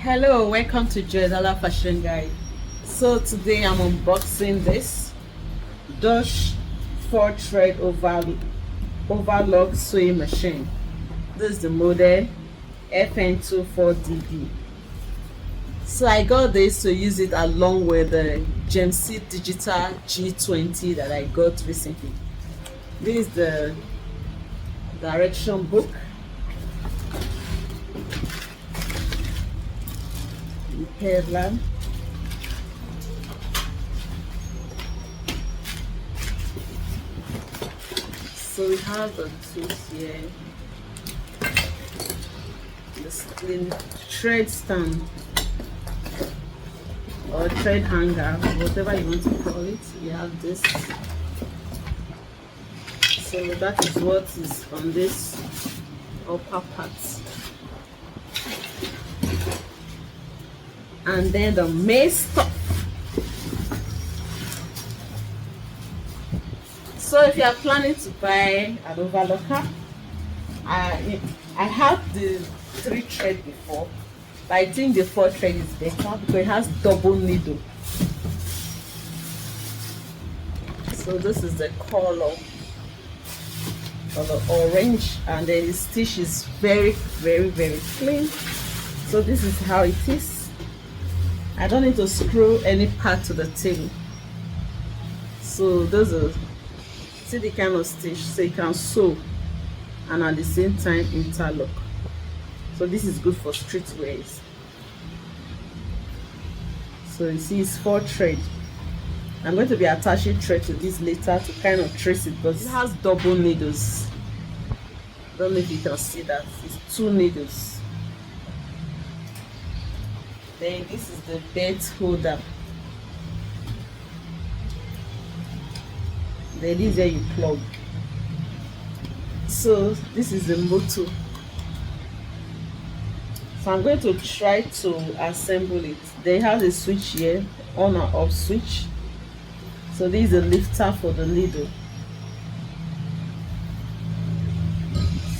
Hello, welcome to Joidala Fashion Guide. So today I'm unboxing this Dutch 4-thread overlock sewing machine. This is the model FN24DB. So I got this to use it along with the GMC Digital G20 that I got recently. This is the direction book. The headlamp. So we have the tools here, the thread stand or thread hanger, whatever you want to call it. We have this. So that is what is on this upper part. And then the main stuff. So if you are planning to buy an overlocker, I have the 3-thread before, but I think the 4-thread is better because it has double needle. So this is the color orange, and then the stitch is very clean. So this is how it is. I don't need to screw any part to the table. So those are, see the kind of stitch, so you can sew and at the same time interlock. So this is good for street wears. So you see it's 4-thread. I'm going to be attaching thread to this later to kind of trace it, because it has double needles. Don't know if you can see that. It's 2 needles. Then this is the belt holder. Then this is where you plug. So this is the motor. So I'm going to try to assemble it. They have a switch here, on and off switch. So this is a lifter for the needle.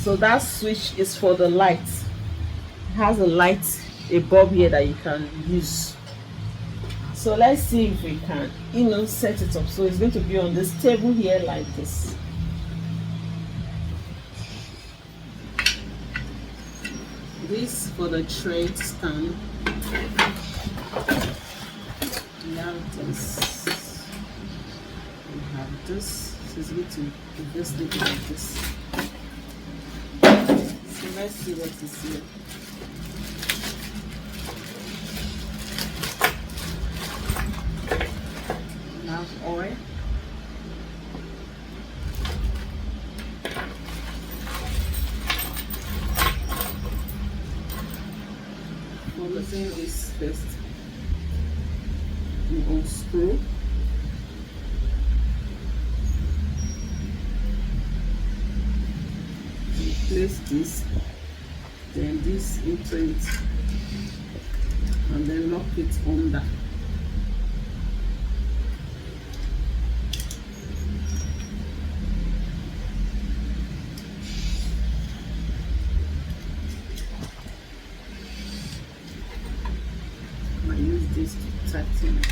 So that switch is for the light. It has a light, a bulb here that you can use. So let's see if we can, set it up. So it's going to be on this table here like this. This for the thread stand. We have this. We have this. So it's going to be just like this. So let's see what is here. We have oil. Following this first, you unscrew. You place this, then this into it, and then lock it under. I use this to tighten it.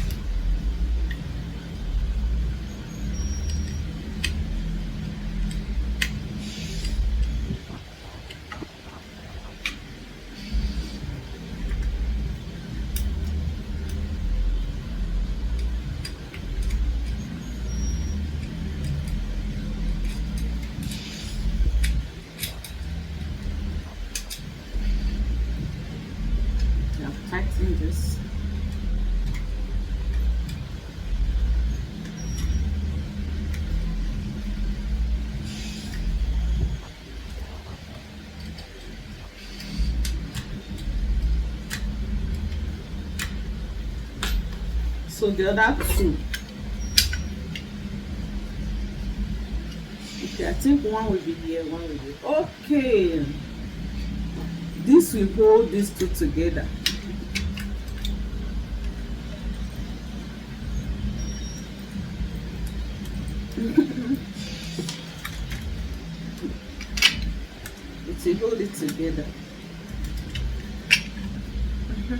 I've tightened this. So the other two, okay, I think one will be here, one will be, okay, this will hold these two together. It will hold it together. So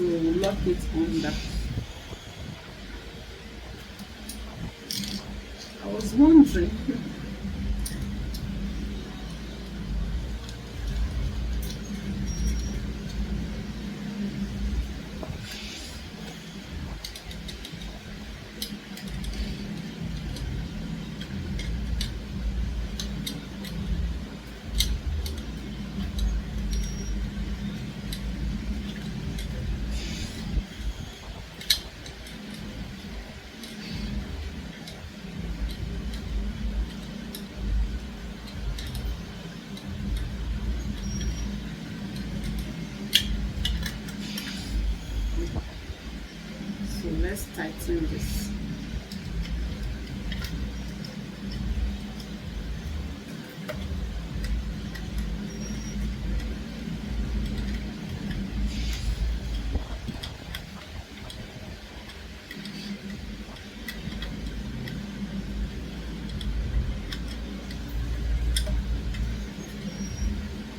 lock it under. I was wondering. So let's tighten this.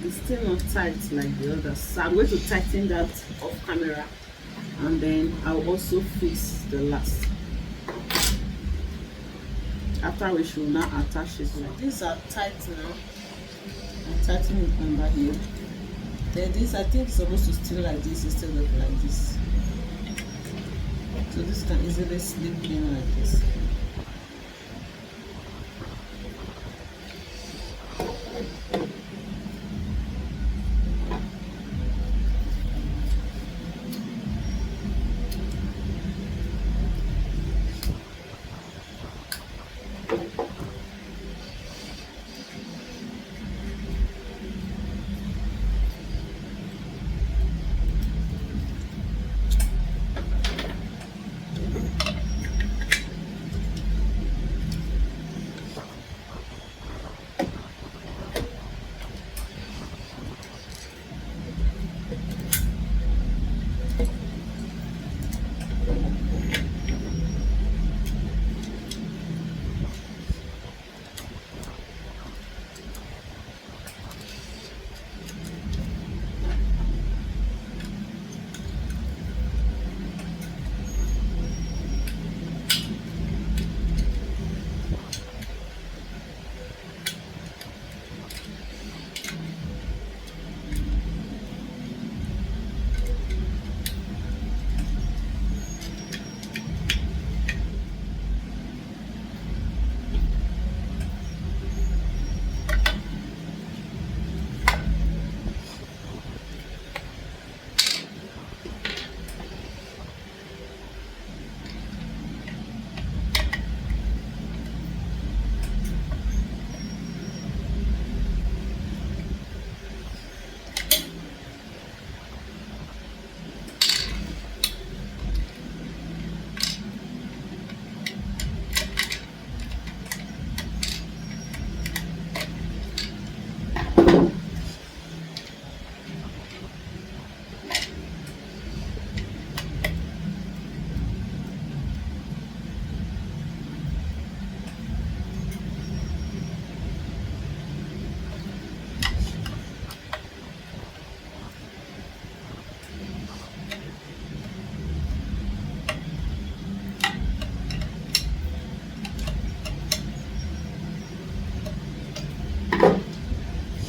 It's still not tight like the others, so I'm going to tighten that off camera, and then I'll also fix the last after we should now attach it. So these are tight now. I tighten it under here. Then this, I think, is supposed to stay like this instead of like this, so this can easily slip in like this.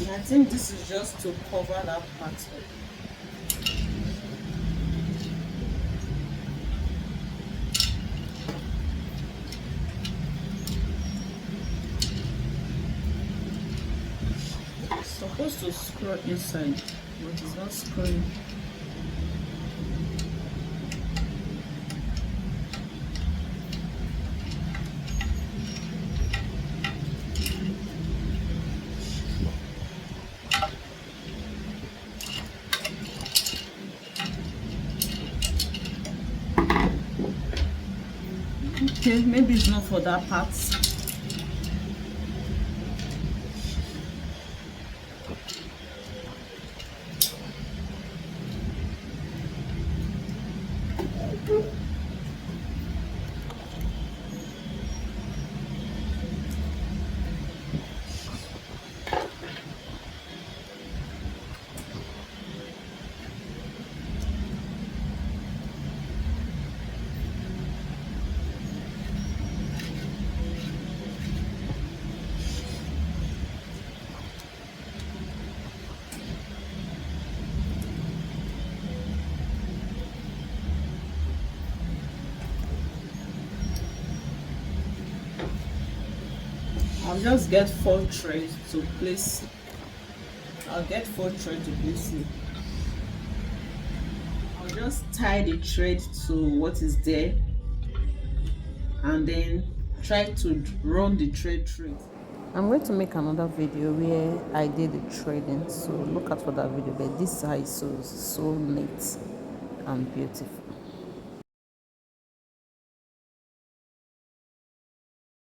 I think this is just to cover that part up. It's supposed to screw inside, but it's not screwing. Okay, maybe it's not for that part. I'll just get 4 threads to place. I'll get 4 threads to place it. I'll just tie the thread to what is there and then try to run the thread through it. I'm going to make another video where I did the threading, so look out for that video. But this side is so neat and beautiful.